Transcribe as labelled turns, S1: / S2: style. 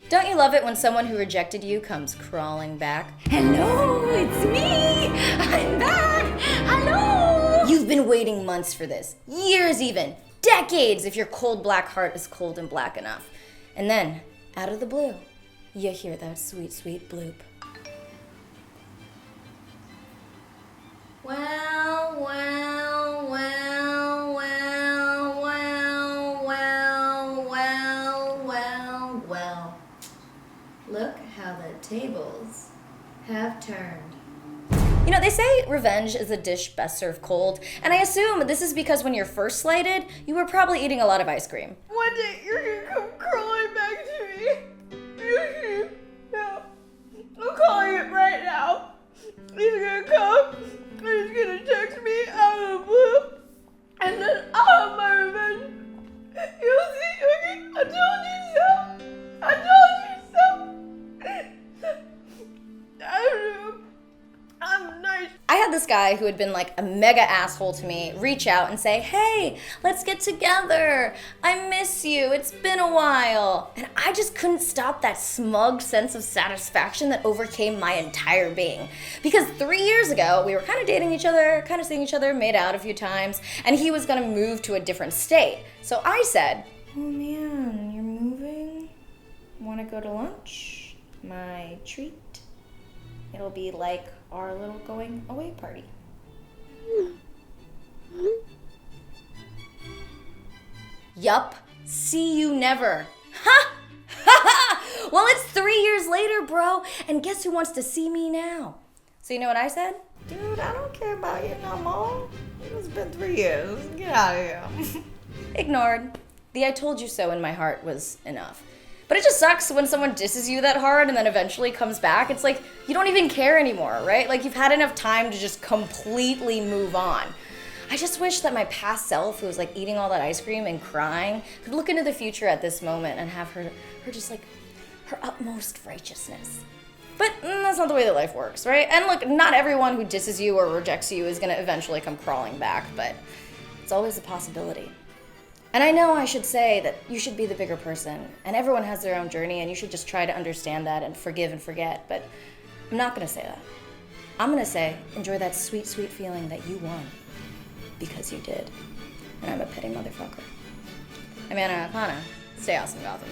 S1: Don't you love it when someone who rejected you comes crawling back?
S2: Hello, it's me! I'm back! Hello!
S1: You've been waiting months for this. Years even. Decades if your cold black heart is cold and black enough. And then, out of the blue, you hear that sweet, sweet bloop. Well, well, well, well, well, well, well, well, well. Look how the tables have turned. You know, they say revenge is a dish best served cold, and I assume this is because when you're first slighted, you were probably eating a lot of ice cream.
S3: One day you're gonna come crawling back to me. No. I'm calling it right now. He's gonna come, and he's gonna text me out of the blue, and then I'll have my revenge. You'll see, okay? I told you so. I told you so. I'm nice.
S1: I had this guy who had been like a mega asshole to me reach out and say, hey, let's get together. I miss you. It's been a while. And I just couldn't stop that smug sense of satisfaction that overcame my entire being. Because 3 years ago, we were kind of dating each other, kind of seeing each other, made out a few times, and he was gonna move to a different state. So I said, oh man, you're moving? Wanna go to lunch? My treat? It'll be like our little going away party. Yup, see you never. Ha! Well, it's 3 years later, bro, and guess who wants to see me now? So you know what I said?
S3: Dude, I don't care about you no more. It's been 3 years. Get out of here.
S1: Ignored. The I told you so in my heart was enough. But it just sucks when someone disses you that hard and then eventually comes back. It's like you don't even care anymore, right? Like you've had enough time to just completely move on. I just wish that my past self, who was like eating all that ice cream and crying, could look into the future at this moment and have her just like her utmost righteousness. But that's not the way that life works, right? And look, not everyone who disses you or rejects you is gonna eventually come crawling back, but it's always a possibility. And I know I should say that you should be the bigger person, and everyone has their own journey, and you should just try to understand that and forgive and forget, but I'm not gonna say that. I'm gonna say, enjoy that sweet, sweet feeling that you won, because you did. And I'm a petty motherfucker. I'm Anna Akana. Stay awesome, Gotham.